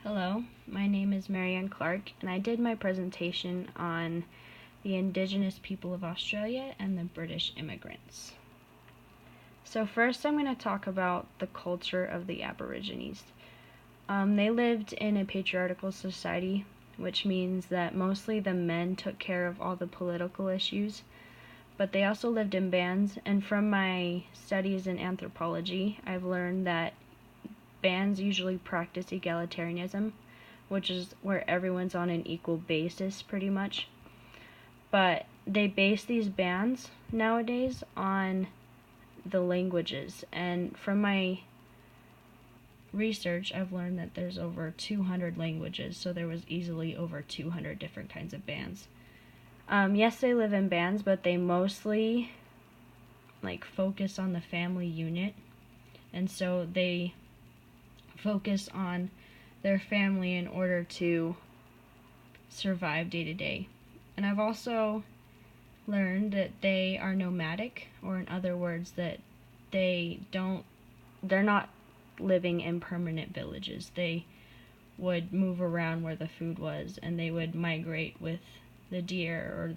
Hello, my name is Marianne Clark, and I did my presentation on the Indigenous people of Australia and the British immigrants. So first I'm going to talk about the culture of the Aborigines. They lived in a patriarchal society, which means that mostly the men took care of all the political issues, but they also lived in bands, and from my studies in anthropology, I've learned that bands usually practice egalitarianism, which is where everyone's on an equal basis pretty much. But they base these bands nowadays on the languages, and from my research I've learned that there's over 200 languages, so there was easily over 200 different kinds of bands. Yes, they live in bands, but they mostly focus on the family unit, and so they focus on their family in order to survive day to day. And I've also learned that they are nomadic, or in other words, that they're not living in permanent villages. They would move around where the food was, and they would migrate with the deer or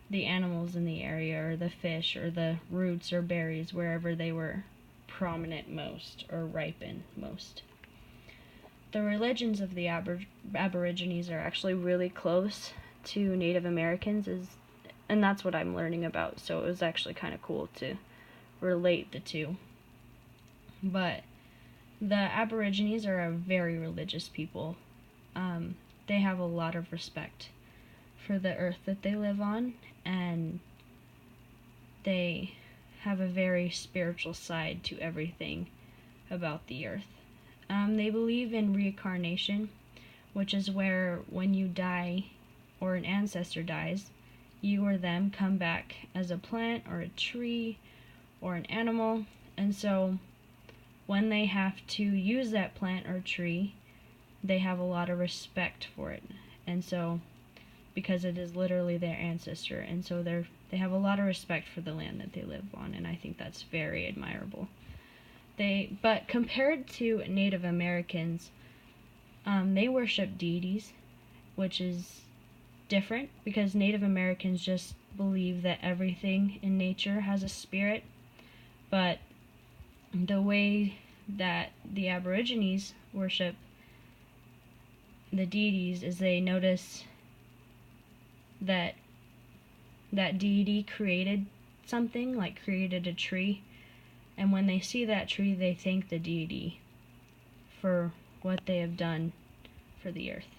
the animals in the area, or the fish, or the roots or berries, wherever they were prominent most or ripen most. The religions of the Aborigines are actually really close to Native Americans, and that's what I'm learning about, so it was actually kind of cool to relate the two. But the Aborigines are a very religious people. They have a lot of respect for the earth that they live on, and they have a very spiritual side to everything about the earth. They believe in reincarnation, which is where when you die or an ancestor dies, you or them come back as a plant or a tree or an animal, and so when they have to use that plant or tree, they have a lot of respect for it, and so because it is literally their ancestor, and so they have a lot of respect for the land that they live on, and I think that's very admirable. But compared to Native Americans, they worship deities, which is different because Native Americans just believe that everything in nature has a spirit, but the way that the Aborigines worship the deities is they notice that deity created something, like created a tree, and when they see that tree, they thank the deity for what they have done for the earth.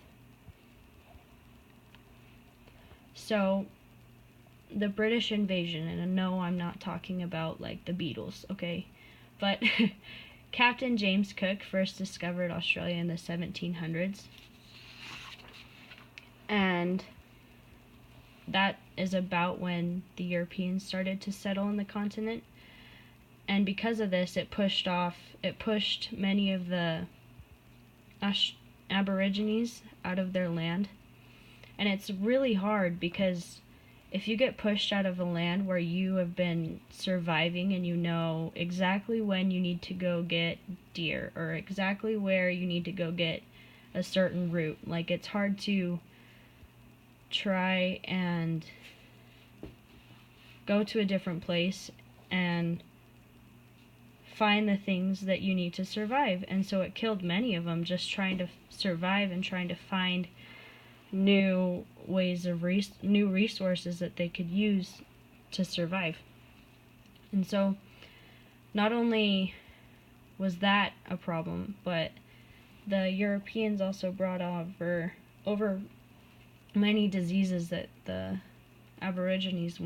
So, the British invasion, and no, I'm not talking about like the Beatles, okay? But Captain James Cook first discovered Australia in the 1700s, and that is about when the Europeans started to settle in the continent. And because of this, it pushed many of the Aborigines out of their land. And it's really hard because if you get pushed out of a land where you have been surviving and you know exactly when you need to go get deer or exactly where you need to go get a certain route, like it's hard to try and go to a different place and find the things that you need to survive. And so it killed many of them just trying to survive and trying to find new ways of new resources that they could use to survive. And so not only was that a problem, but the Europeans also brought over many diseases that the Aborigines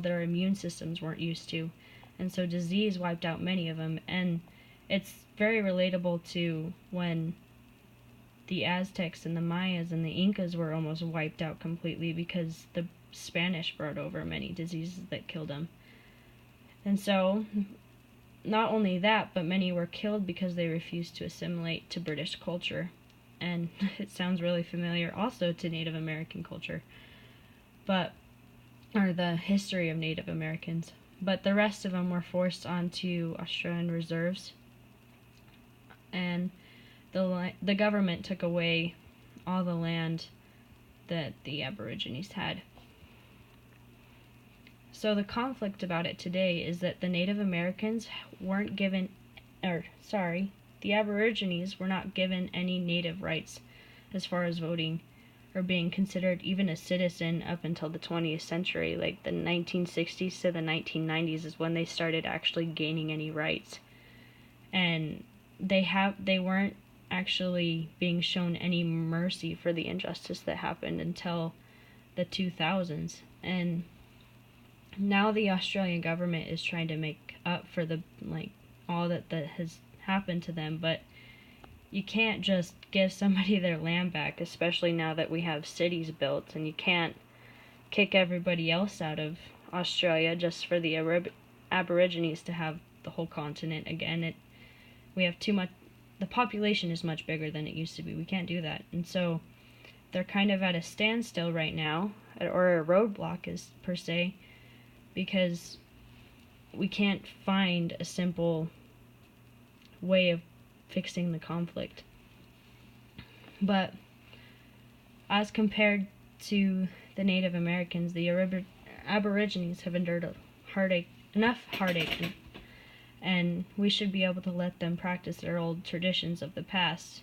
their immune systems weren't used to. And so disease wiped out many of them, and it's very relatable to when the Aztecs and the Mayas and the Incas were almost wiped out completely because the Spanish brought over many diseases that killed them. And so, not only that, but many were killed because they refused to assimilate to British culture. And it sounds really familiar also to Native American culture, or the history of Native Americans. But the rest of them were forced onto Australian reserves, and the government took away all the land that the Aborigines had. So the conflict about it today is that the Native Americans weren't given, the Aborigines were not given any native rights as far as voting or being considered even a citizen up until the 20th century. Like the 1960s to the 1990s is when they started actually gaining any rights. And they weren't actually being shown any mercy for the injustice that happened until the 2000s. And now the Australian government is trying to make up for the all that has happened to them, but you can't just give somebody their land back, especially now that we have cities built, and you can't kick everybody else out of Australia just for the Aborigines to have the whole continent again. We have too much. The population is much bigger than it used to be. We can't do that, and so they're kind of at a standstill right now, or a roadblock is per se, because we can't find a simple way of fixing the conflict. But as compared to the Native Americans, the Aborigines have endured enough heartache, and we should be able to let them practice their old traditions of the past.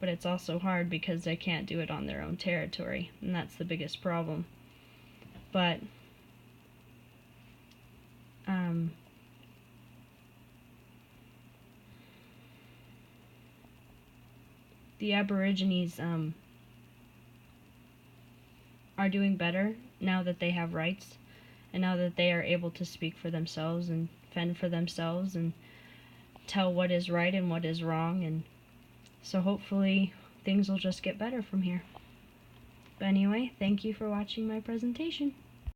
But it's also hard because they can't do it on their own territory, and that's the biggest problem. But the Aborigines are doing better now that they have rights, and now that they are able to speak for themselves and fend for themselves and tell what is right and what is wrong, and so hopefully things will just get better from here. But anyway, thank you for watching my presentation.